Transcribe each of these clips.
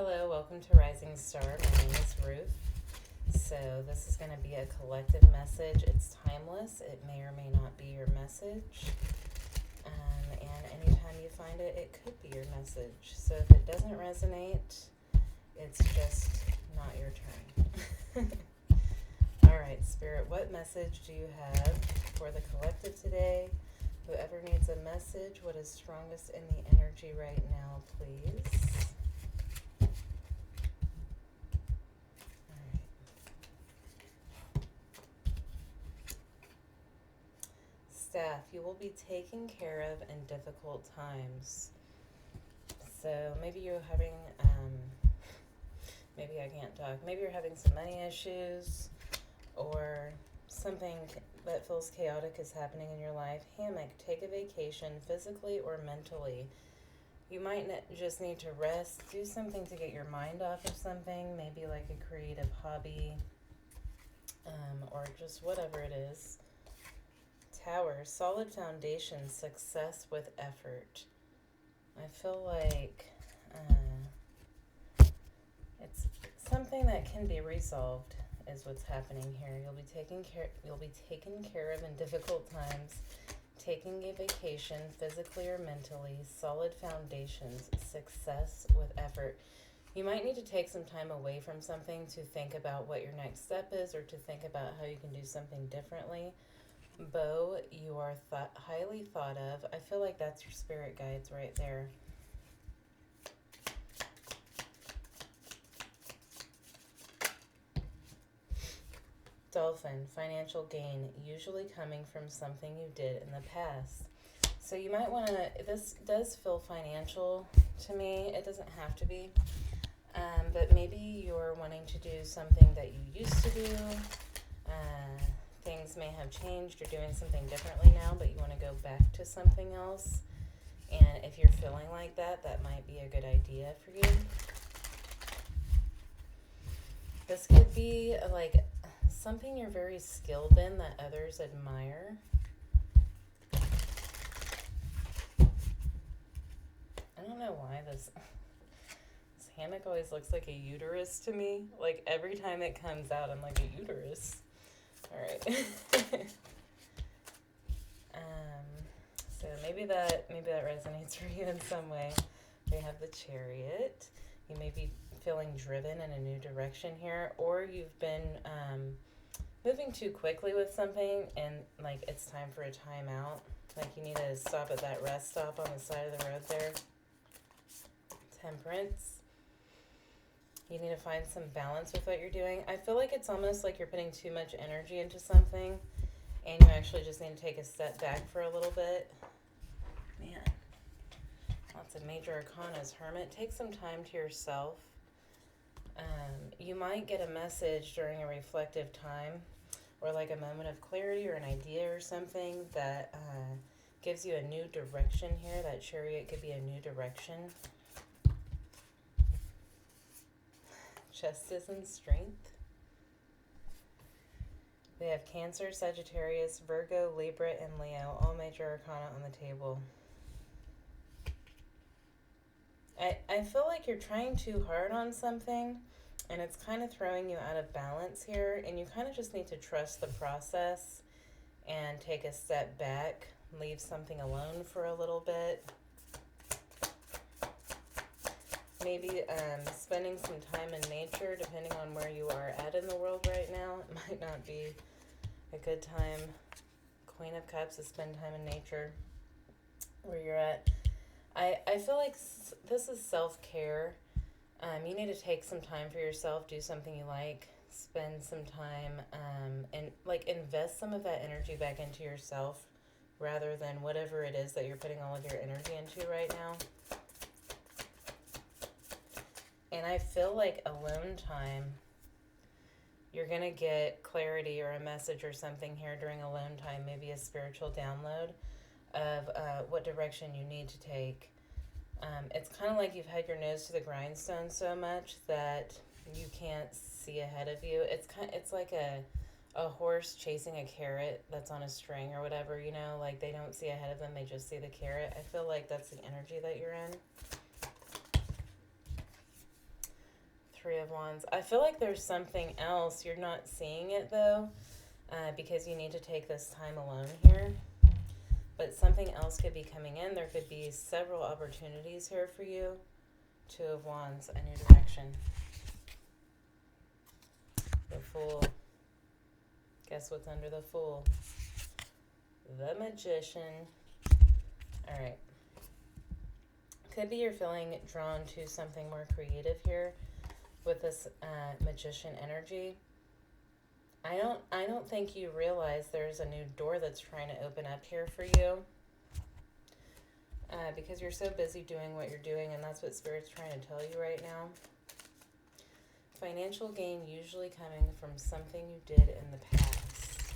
Hello, welcome to Rising Star. My name is Ruth. So, this is going to be a collective message. It's timeless. It may or may not be your message. And anytime you find it, it could be your message. So, if it doesn't resonate, it's just not your turn. Alright, Spirit, what message do you have for the collective today? Whoever needs a message, what is strongest in the energy right now, please? Staff, you will be taken care of in difficult times. So maybe you're having, maybe I can't talk, maybe you're having some money issues or something that feels chaotic is happening in your life. Hammock, take a vacation physically or mentally. You might just need to rest, do something to get your mind off of something, maybe like a creative hobby, or just whatever it is. Tower, solid foundation, success with effort. I feel like it's something that can be resolved is what's happening here. You'll be taken care of in difficult times, taking a vacation physically or mentally, solid foundations, success with effort. You might need to take some time away from something to think about what your next step is or to think about how you can do something differently. Bo, you are highly thought of. I feel like that's your spirit guides right there. Dolphin, financial gain, usually coming from something you did in the past. So you might want to, this does feel financial to me. It doesn't have to be. But maybe you're wanting to do something that you used to do. Things may have changed. You're doing something differently now, but you want to go back to something else. And if you're feeling like that, that might be a good idea for you. This could be like something you're very skilled in that others admire. I don't know why this hammock always looks like a uterus to me. Like every time it comes out, I'm like a uterus. Alright. So maybe that resonates for you in some way. We have the Chariot. You may be feeling driven in a new direction here, or you've been moving too quickly with something and like it's time for a timeout. Like you need to stop at that rest stop on the side of the road there. Temperance. You need to find some balance with what you're doing. I feel like it's almost like you're putting too much energy into something and you actually just need to take a step back for a little bit. Man, lots of major arcanas. Hermit, take some time to yourself. You might get a message during a reflective time or like a moment of clarity or an idea or something that gives you a new direction here. That Chariot could be a new direction. Justice and strength. We have Cancer, Sagittarius, Virgo, Libra, and Leo, all major arcana on the table. I feel like you're trying too hard on something and it's kind of throwing you out of balance here, and you kind of just need to trust the process and take a step back, leave something alone for a little bit. Maybe spending some time in nature, depending on where you are at in the world right now. It might not be a good time. Queen of Cups to spend time in nature where you're at. I feel like this is self-care. You need to take some time for yourself, do something you like, spend some time, and like invest some of that energy back into yourself rather than whatever it is that you're putting all of your energy into right now. And I feel like alone time, you're going to get clarity or a message or something here during alone time, maybe a spiritual download of what direction you need to take. It's kind of like you've had your nose to the grindstone so much that you can't see ahead of you. It's like a horse chasing a carrot that's on a string or whatever, you know, like they don't see ahead of them, they just see the carrot. I feel like that's the energy that you're in. Three of Wands. I feel like there's something else. You're not seeing it, though, because you need to take this time alone here. But something else could be coming in. There could be several opportunities here for you. Two of Wands, a new direction. The Fool. Guess what's under the Fool? The Magician. All right. Could be you're feeling drawn to something more creative here with this Magician energy. I don't think you realize there's a new door that's trying to open up here for you, because you're so busy doing what you're doing, and that's what Spirit's trying to tell you right now. Financial gain usually coming from something you did in the past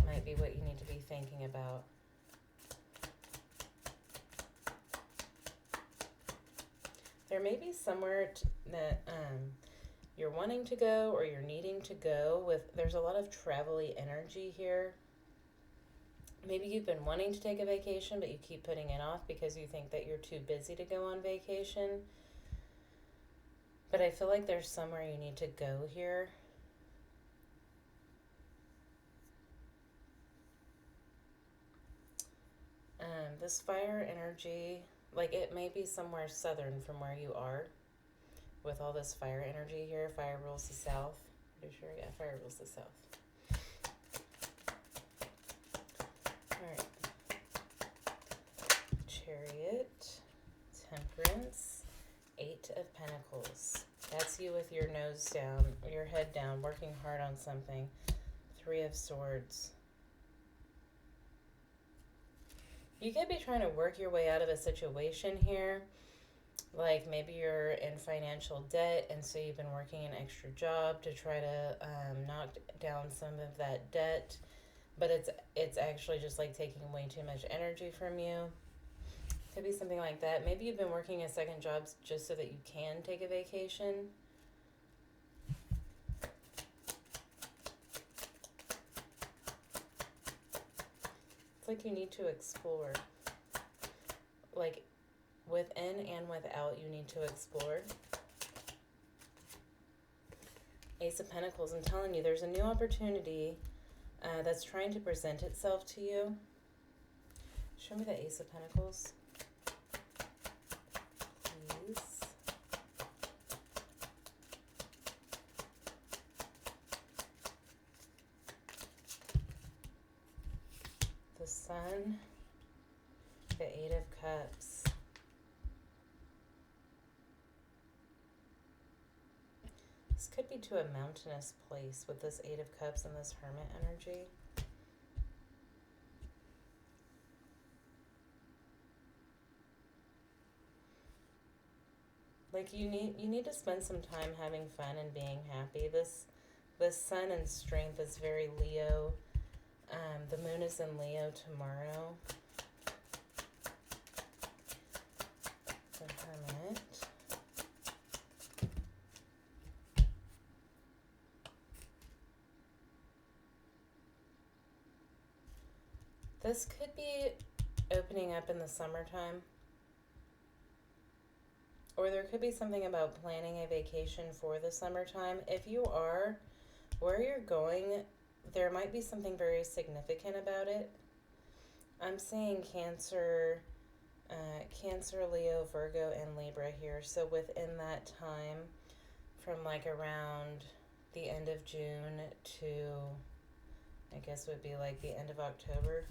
might be what you need to be thinking about. There may be somewhere that you're wanting to go or you're needing to go with. There's a lot of travel-y energy here. Maybe you've been wanting to take a vacation, but you keep putting it off because you think that you're too busy to go on vacation. But I feel like there's somewhere you need to go here. This fire energy, like it may be somewhere southern from where you are with all this fire energy here. Fire rules the south. Pretty sure, yeah, fire rules the south. Alright. Chariot, Temperance, Eight of Pentacles. That's you with your nose down, your head down, working hard on something. Three of Swords. You could be trying to work your way out of a situation here. Like maybe you're in financial debt, and so you've been working an extra job to try to knock down some of that debt. But it's actually just like taking way too much energy from you. Could be something like that. Maybe you've been working a second job just so that you can take a vacation. It's like you need to explore. Like within and without, you need to explore. Ace of Pentacles. I'm telling you, there's a new opportunity that's trying to present itself to you. Show me the Ace of Pentacles, please. The Sun, the Eight of Cups. This could be to a mountainous place with this Eight of Cups and this Hermit energy. Like you need to spend some time having fun and being happy. This Sun and Strength is very Leo. The moon is in Leo tomorrow. The Hermit. This could be opening up in the summertime. Or there could be something about planning a vacation for the summertime. If you are, where you're going, there might be something very significant about it. I'm seeing Cancer, Leo, Virgo, and Libra here. So within that time, from like around the end of June to, I guess would be like the end of October.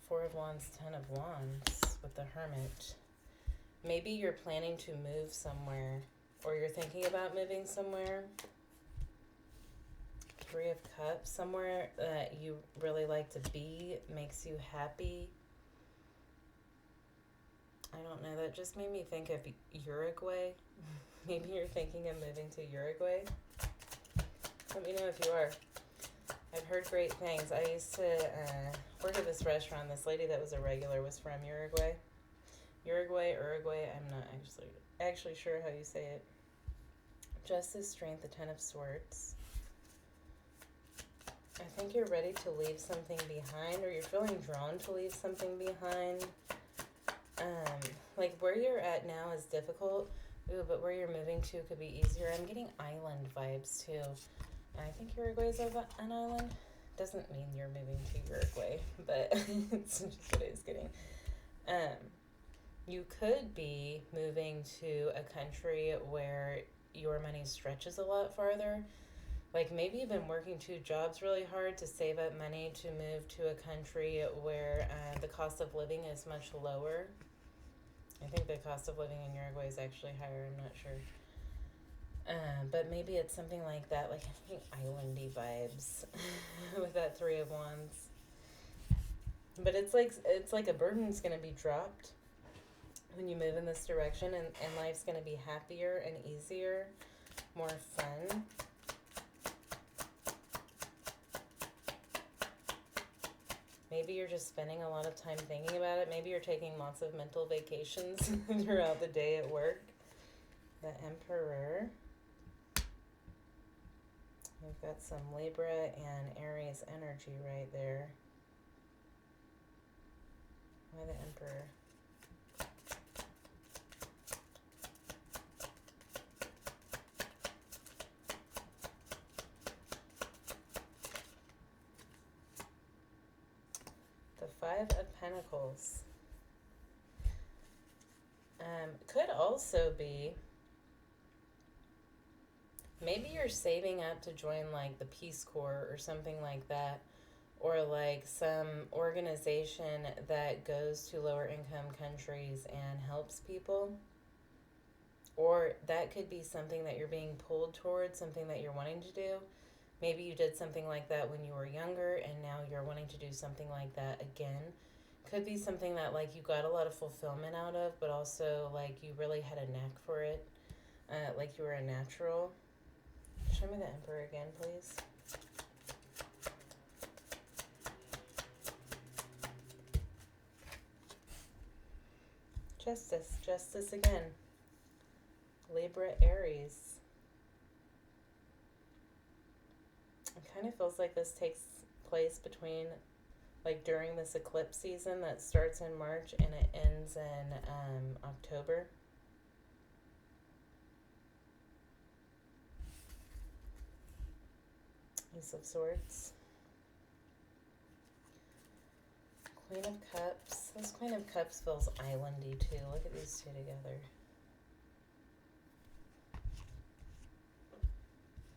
Four of Wands, Ten of Wands with the Hermit. Maybe you're planning to move somewhere, or you're thinking about moving somewhere. Three of Cups, somewhere that you really like to be, makes you happy. I don't know, that just made me think of Uruguay. Maybe you're thinking of moving to Uruguay. Let me know if you are. I've heard great things. I used to work at this restaurant. This lady that was a regular was from Uruguay. Uruguay, I'm not actually sure how you say it. Justice, Strength, the Ten of Swords. I think you're ready to leave something behind, or you're feeling drawn to leave something behind. Like where you're at now is difficult. Ooh, but where you're moving to could be easier. I'm getting island vibes too. I think Uruguay's an island. Doesn't mean you're moving to Uruguay, but it's just what I was getting. Um, you could be moving to a country where your money stretches a lot farther. Like maybe you've been working two jobs really hard to save up money to move to a country where the cost of living is much lower. I think the cost of living in Uruguay is actually higher. I'm not sure. But maybe it's something like that, like I think islandy vibes with that Three of Wands. But it's like a burden's gonna be dropped when you move in this direction, and life's gonna be happier and easier, more fun. Maybe you're just spending a lot of time thinking about it. Maybe you're taking lots of mental vacations throughout the day at work. The Emperor. We've got some Libra and Aries energy right there. Why the Emperor? The Five of Pentacles. Could also be maybe you're saving up to join like the Peace Corps or something like that, or like some organization that goes to lower income countries and helps people. Or that could be something that you're being pulled towards, something that you're wanting to do. Maybe you did something like that when you were younger and now you're wanting to do something like that again. Could be something that like you got a lot of fulfillment out of, but also like you really had a knack for it, like you were a natural. Show me the Emperor again, please. Justice again. Libra, Aries. It kind of feels like this takes place between, like during this eclipse season that starts in March and it ends in October. Ace of Swords. Queen of Cups. This Queen of Cups feels islandy too. Look at these two together.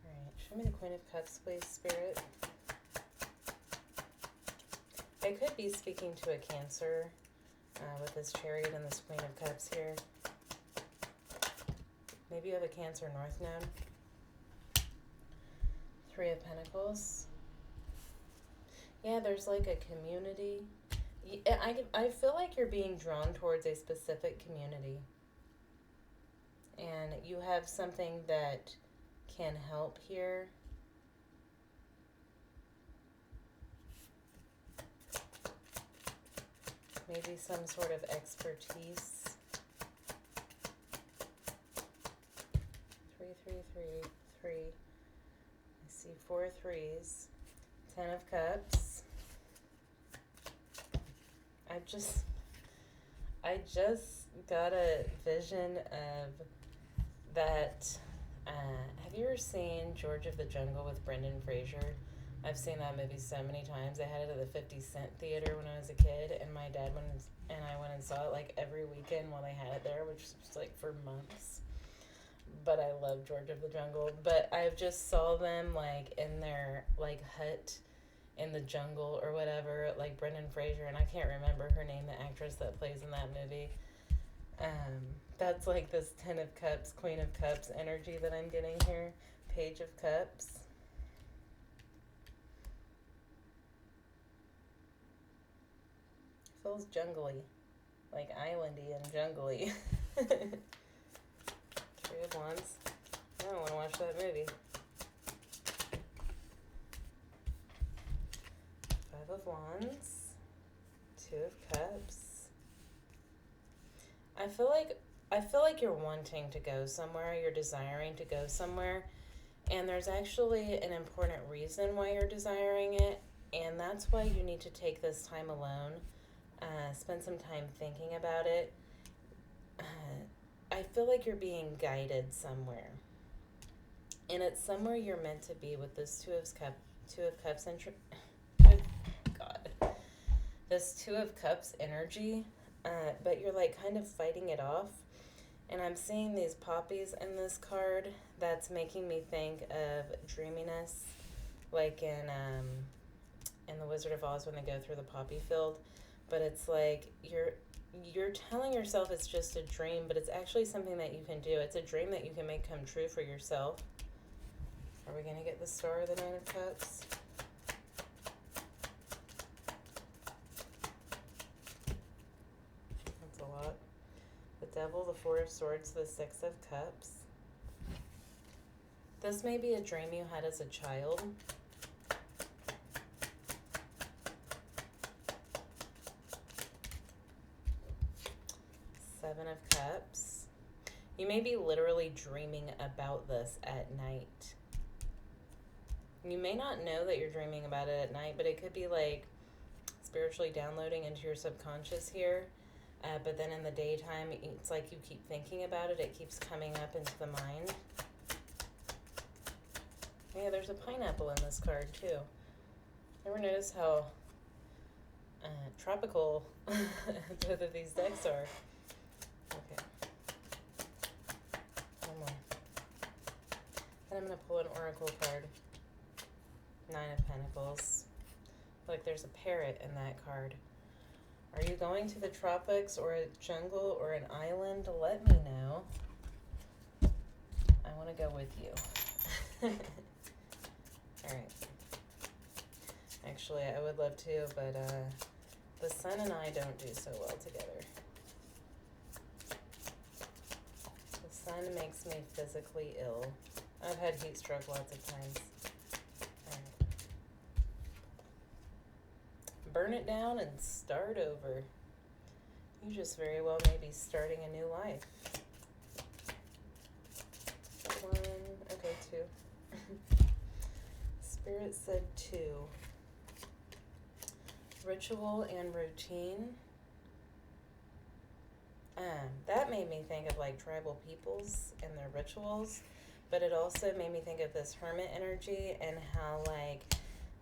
Alright, show me the Queen of Cups, please, Spirit. I could be speaking to a Cancer with this Chariot and this Queen of Cups here. Maybe you have a Cancer North Node. Three of Pentacles. Yeah, there's like a community. I feel like you're being drawn towards a specific community. And you have something that can help here. Maybe some sort of expertise. 3, 3, 3, 3. I see 4 threes. 10 of Cups. I just got a vision of that. Have you ever seen George of the Jungle with Brendan Fraser? I've seen that movie so many times. I had it at the 50 Cent Theater when I was a kid, and my dad and I went and saw it like every weekend while they had it there, which was like for months. But I love George of the Jungle. But I've just saw them like in their like hut in the jungle or whatever, like Brendan Fraser, and I can't remember her name, the actress that plays in that movie. That's like this 10 of Cups, Queen of Cups energy that I'm getting here. Page of Cups. Feels jungly, like islandy and jungly. 3 of Wands. I don't want to watch that movie. 5 of Wands. 2 of Cups. I feel like you're wanting to go somewhere, you're desiring to go somewhere, and there's actually an important reason why you're desiring it, and that's why you need to take this time alone. Spend some time thinking about it. I feel like you're being guided somewhere. And it's somewhere you're meant to be with this Two of Cups and God, this Two of Cups energy, but you're like kind of fighting it off. And I'm seeing these poppies in this card that's making me think of dreaminess, like in the Wizard of Oz when they go through the poppy field. But it's like you're telling yourself it's just a dream, but it's actually something that you can do. It's a dream that you can make come true for yourself. Are we going to get the Star or the Nine of Cups? That's a lot. The Devil, the Four of Swords, the Six of Cups. This may be a dream you had as a child. Seven of Cups. You may be literally dreaming about this at night. You may not know that you're dreaming about it at night, but it could be like spiritually downloading into your subconscious here. But then in the daytime, it's like you keep thinking about it. It keeps coming up into the mind. Yeah, there's a pineapple in this card too. Ever notice how tropical both of these decks are? Okay. One more. Then I'm going to pull an oracle card. Nine of Pentacles. Look, there's a parrot in that card. Are you going to the tropics or a jungle or an island? Let me know. I want to go with you. Alright. Actually, I would love to, but the sun and I don't do so well together. The sun makes me physically ill. I've had heat stroke lots of times. Burn it down and start over. You just very well may be starting a new life. One, okay, two. Spirit said two. Ritual and routine. That made me think of like tribal peoples and their rituals, but it also made me think of this hermit energy and how like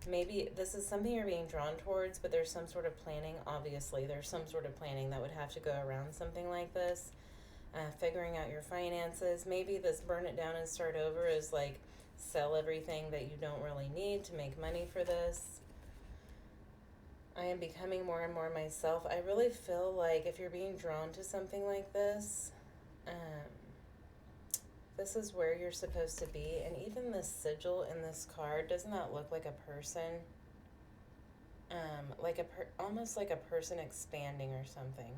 maybe this is something you're being drawn towards, but there's some sort of planning. Obviously, there's some sort of planning that would have to go around something like this. Figuring out your finances. Maybe this burn it down and start over is like sell everything that you don't really need to make money for this. I am becoming more and more myself. I really feel like if you're being drawn to something like this, this is where you're supposed to be. And even the sigil in this card, doesn't that look like a person? Almost like a person expanding or something.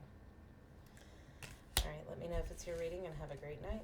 All right, let me know if it's your reading and have a great night.